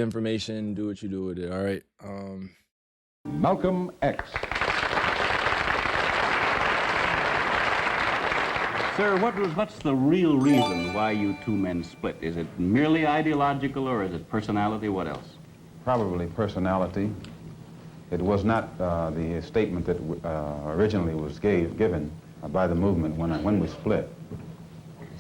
information, do what you do with it. All right. Malcolm X. Sir, what's the real reason why you two men split? Is it merely ideological, or is it personality? What else? Probably personality. It was not the statement that originally was given by the movement when we split.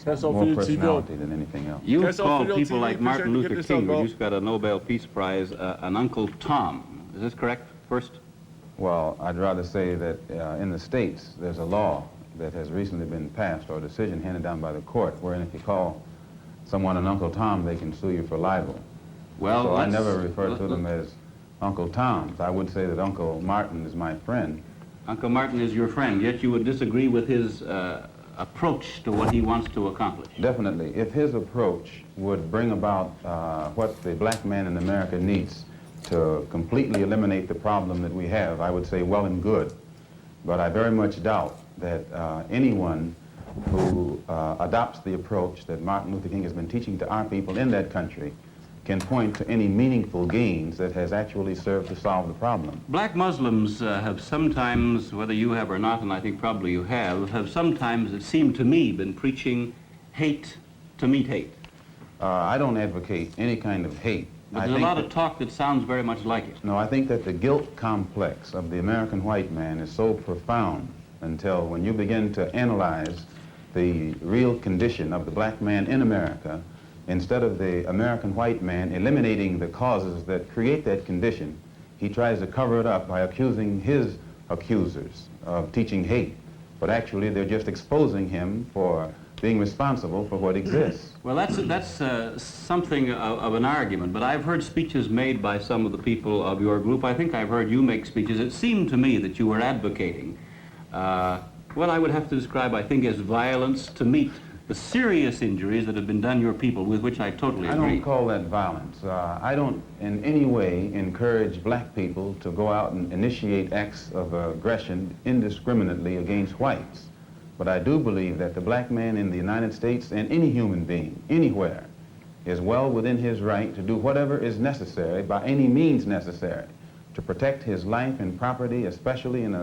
More personality than anything else. You call people like Martin Luther King, who just got a Nobel Peace Prize, an Uncle Tom. Is this correct, first? Well, I'd rather say that in the States, there's a law that has recently been passed, or a decision handed down by the court, wherein if you call someone an Uncle Tom, they can sue you for libel. Well, so I never refer to them as Uncle Toms. I would say that Uncle Martin is my friend. Uncle Martin is your friend, yet you would disagree with his approach to what he wants to accomplish. Definitely. If his approach would bring about what the black man in America needs to completely eliminate the problem that we have, I would say well and good. But I very much doubt that anyone who adopts the approach that Martin Luther King has been teaching to our people in that country can point to any meaningful gains that has actually served to solve the problem. Black Muslims have sometimes, whether you have or not, and I think probably you have sometimes, it seemed to me, been preaching hate to meet hate. I don't advocate any kind of hate. But there's a lot of talk that sounds very much like it. No, I think that the guilt complex of the American white man is so profound until when you begin to analyze the real condition of the black man in America, instead of the American white man eliminating the causes that create that condition, he tries to cover it up by accusing his accusers of teaching hate. But actually, they're just exposing him for being responsible for what exists. Well, that's something of an argument, but I've heard speeches made by some of the people of your group. I think I've heard you make speeches. It seemed to me that you were advocating what I would have to describe, I think, as violence to meet the serious injuries that have been done your people, with which I totally agree. I don't call that violence. I don't in any way encourage black people to go out and initiate acts of aggression indiscriminately against whites. But I do believe that the black man in the United States and any human being, anywhere, is well within his right to do whatever is necessary, by any means necessary, to protect his life and property, especially in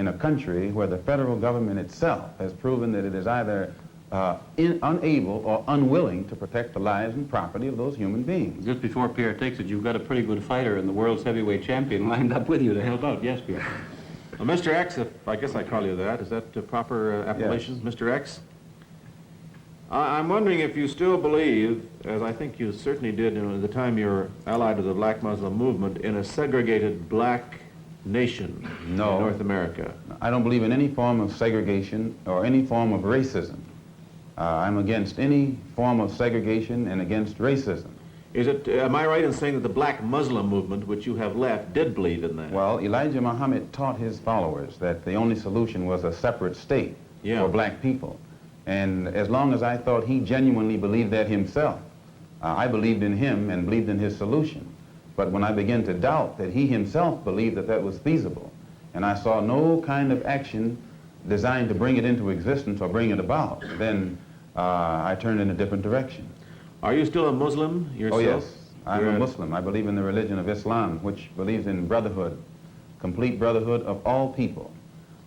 a country where the federal government itself has proven that it is either unable or unwilling to protect the lives and property of those human beings. Just before Pierre takes it, you've got a pretty good fighter and the world's heavyweight champion lined up with you to help out. Yes, Pierre. Well, Mr. X, if I guess I call you that, is that the proper appellation, Yes. Mr. X? I'm wondering if you still believe, as I think you certainly did at the time you were allied to the black Muslim movement, in a segregated black nation in North America. I don't believe in any form of segregation or any form of racism. I'm against any form of segregation and against racism. Am I right in saying that the black Muslim movement, which you have left, did believe in that? Well, Elijah Muhammad taught his followers that the only solution was a separate state for black people. And as long as I thought he genuinely believed that himself, I believed in him and believed in his solution. But when I began to doubt that he himself believed that that was feasible, and I saw no kind of action designed to bring it into existence or bring it about, then I turned in a different direction. Are you still a Muslim yourself? Oh, yes. I'm a Muslim. I believe in the religion of Islam, which believes in brotherhood, complete brotherhood of all people.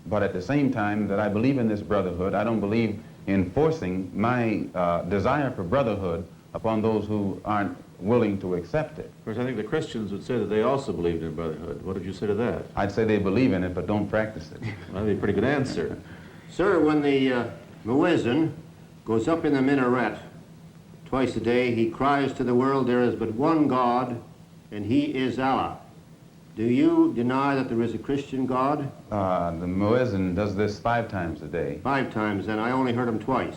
But at the same time that I believe in this brotherhood, I don't believe in forcing my desire for brotherhood upon those who aren't willing to accept it. Of course, I think the Christians would say that they also believed in brotherhood. What did you say to that? I'd say they believe in it, but don't practice it. Well, that'd be a pretty good answer. Sir, when the muezzin goes up in the minaret twice a day, he cries to the world, there is but one God, and he is Allah. Do you deny that there is a Christian God? The muezzin does this 5 times a day. 5 times, and I only heard him twice.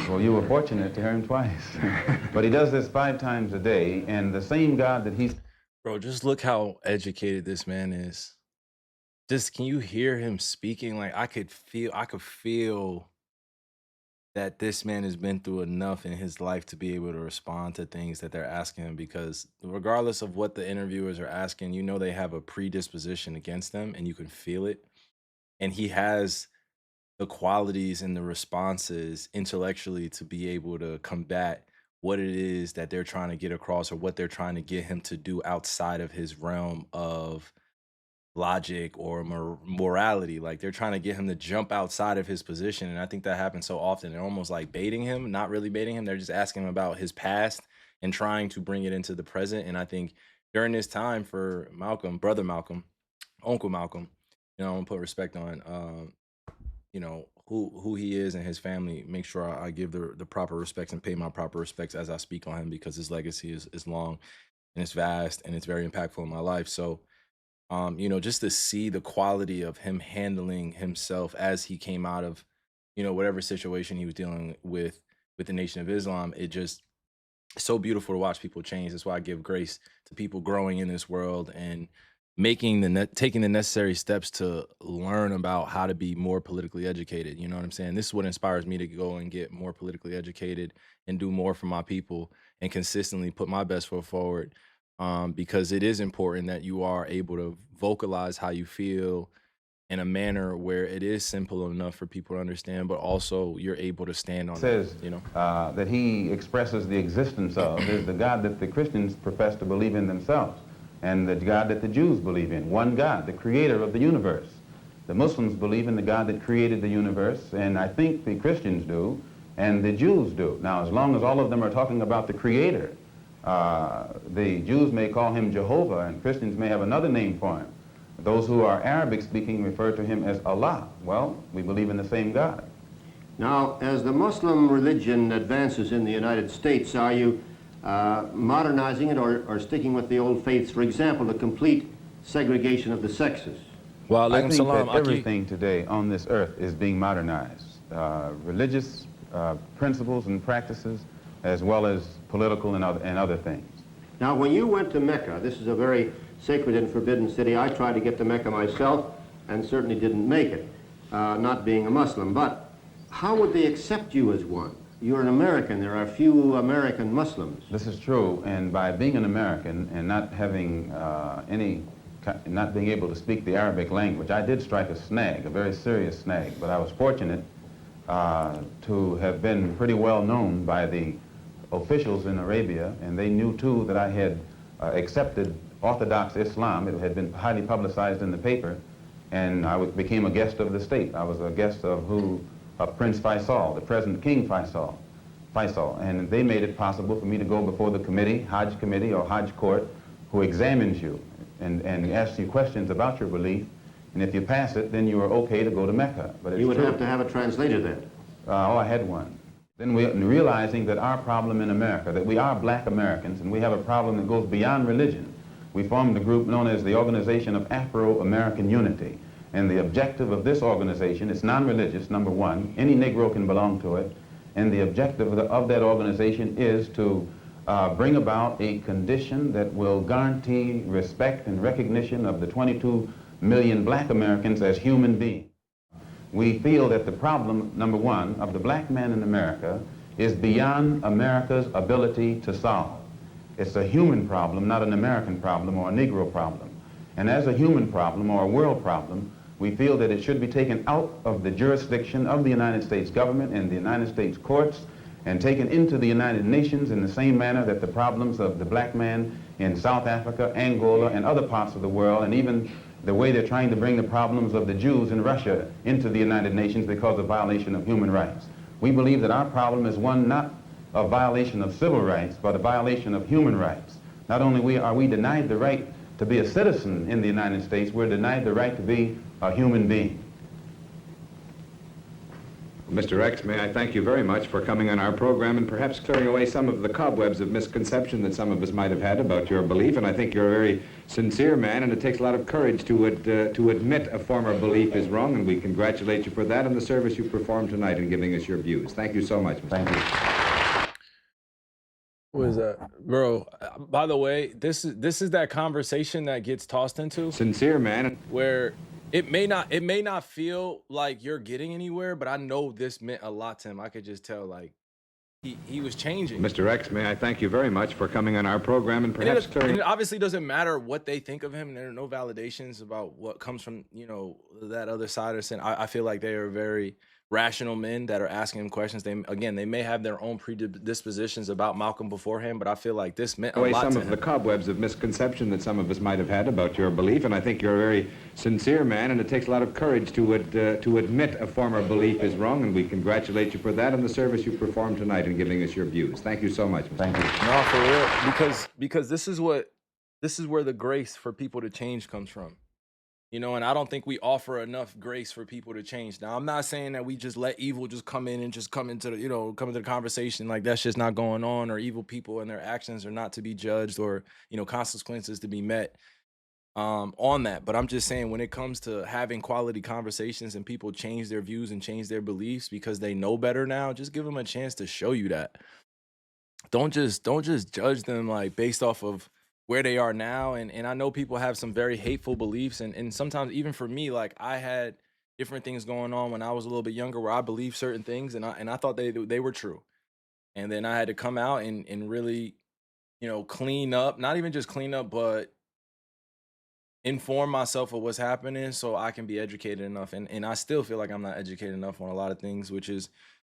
Well, you were fortunate to hear him twice. But he does this 5 times a day, and the same God that he's... Bro, just look how educated this man is. Just, can you hear him speaking? Like, I could feel that this man has been through enough in his life to be able to respond to things that they're asking him, because regardless of what the interviewers are asking, you know they have a predisposition against them, and you can feel it. And he has the qualities and the responses intellectually to be able to combat what it is that they're trying to get across or what they're trying to get him to do outside of his realm of logic or morality. Like they're trying to get him to jump outside of his position. And I think that happens so often. They're almost like baiting him, not really baiting him. They're just asking him about his past and trying to bring it into the present. And I think during this time for Malcolm, brother Malcolm, Uncle Malcolm, I'm gonna put respect on who he is and his family. Make sure I give the proper respects and pay my proper respects as I speak on him because his legacy is long and it's vast and it's very impactful in my life. So just to see the quality of him handling himself as he came out of, whatever situation he was dealing with the Nation of Islam, it's so beautiful to watch people change. That's why I give grace to people growing in this world and taking the necessary steps to learn about how to be more politically educated. You know what I'm saying? This is what inspires me to go and get more politically educated and do more for my people and consistently put my best foot forward. Because it is important that you are able to vocalize how you feel in a manner where it is simple enough for people to understand, but also you're able to stand on Says it, that he expresses the existence of is the God that the Christians profess to believe in themselves, and the God that the Jews believe in, one God, the creator of the universe. The Muslims believe in the God that created the universe, and I think the Christians do, and the Jews do. Now, as long as all of them are talking about the creator, the Jews may call him Jehovah, and Christians may have another name for him. Those who are Arabic speaking refer to him as Allah. Well, we believe in the same God. Now, as the Muslim religion advances in the United States, are you modernizing it or sticking with the old faiths? For example, the complete segregation of the sexes. Well, I think that everything today on this earth is being modernized. Religious principles and practices, as well as political and other things. Now, when you went to Mecca, this is a very sacred and forbidden city. I tried to get to Mecca myself and certainly didn't make it, not being a Muslim. But how would they accept you as one? You're an American. There are few American Muslims. This is true, and by being an American and not having not being able to speak the Arabic language, I did strike a snag, a very serious snag, but I was fortunate to have been pretty well known by the officials in Arabia, and they knew too that I had accepted Orthodox Islam. It had been highly publicized in the paper, and I became a guest of the state. I was a guest of Prince Faisal, the present King Faisal, and they made it possible for me to go before the committee, Hajj committee or Hajj court, who examines you and asks you questions about your belief, and if you pass it, then you are okay to go to Mecca. But it's you would true. have to have a translator then. I had one. Then realizing that our problem in America, that we are black Americans, and we have a problem that goes beyond religion, we formed a group known as the Organization of Afro-American Unity. And the objective of this organization is non-religious, number one. Any Negro can belong to it. And the objective of that organization is to bring about a condition that will guarantee respect and recognition of the 22 million black Americans as human beings. We feel that the problem, number one, of the black man in America is beyond America's ability to solve. It's a human problem, not an American problem or a Negro problem. And as a human problem or a world problem, we feel that it should be taken out of the jurisdiction of the United States government and the United States courts and taken into the United Nations in the same manner that the problems of the black man in South Africa, Angola, and other parts of the world, and even the way they're trying to bring the problems of the Jews in Russia into the United Nations because of violation of human rights. We believe that our problem is one not of violation of civil rights, but a violation of human rights. Not only are we denied the right to be a citizen in the United States, we're denied the right to be a human being. Mr. X, may I thank you very much for coming on our program and perhaps clearing away some of the cobwebs of misconception that some of us might have had about your belief. And I think you're a very sincere man, and it takes a lot of courage to admit a former belief is wrong, and we congratulate you for that and the service you performed tonight in giving us your views. Thank you so much, Mr. Thank you. What is that, bro? By the way, this is that conversation that gets tossed into Sincere man. where it may not feel like you're getting anywhere, but I know this meant a lot to him. I could just tell, like, he was changing. Mr. X, may I thank you very much for coming on our program and And perhaps clearing... it obviously doesn't matter what they think of him. There are no validations about what comes from, that other side of sin. I feel like they are very rational men that are asking him questions. They may have their own predispositions about Malcolm beforehand, but I feel like this meant a away lot some to of the him. cobwebs of misconception that some of us might have had about your belief, and I think you're a very sincere man, and it takes a lot of courage to admit a former belief is wrong, and we congratulate you for that and the service you performed tonight in giving us your views. Thank you so much. Thank you. No, for real, because this is where the grace for people to change comes from. You know, and I don't think we offer enough grace for people to change. Now, I'm not saying that we just let evil just come in and just come into the, come into the conversation. Like that's just not going on, or evil people and their actions are not to be judged, or, consequences to be met on that. But I'm just saying when it comes to having quality conversations and people change their views and change their beliefs because they know better now, just give them a chance to show you that. Don't just judge them like based off of where they are now. And I know people have some very hateful beliefs, and sometimes even for me, like I had different things going on when I was a little bit younger where I believed certain things and I thought they were true. And then I had to come out and really, clean up, not even just clean up, but inform myself of what's happening so I can be educated enough. And I still feel like I'm not educated enough on a lot of things, which is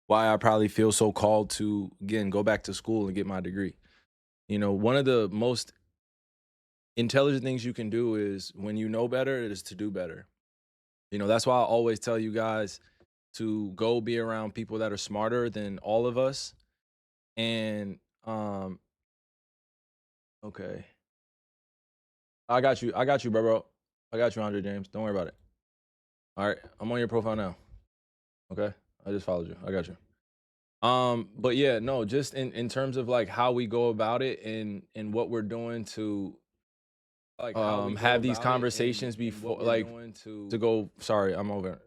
why I probably feel so called to again go back to school and get my degree. One of the most intelligent things you can do is when you know better, it is to do better. That's why I always tell you guys to go be around people that are smarter than all of us. And okay. I got you, bro. I got you, Andre James. Don't worry about it. All right. I'm on your profile now. Okay. I just followed you. I got you. But yeah, no, just in terms of like how we go about it and what we're doing to have these conversations before like to go sorry, I'm over.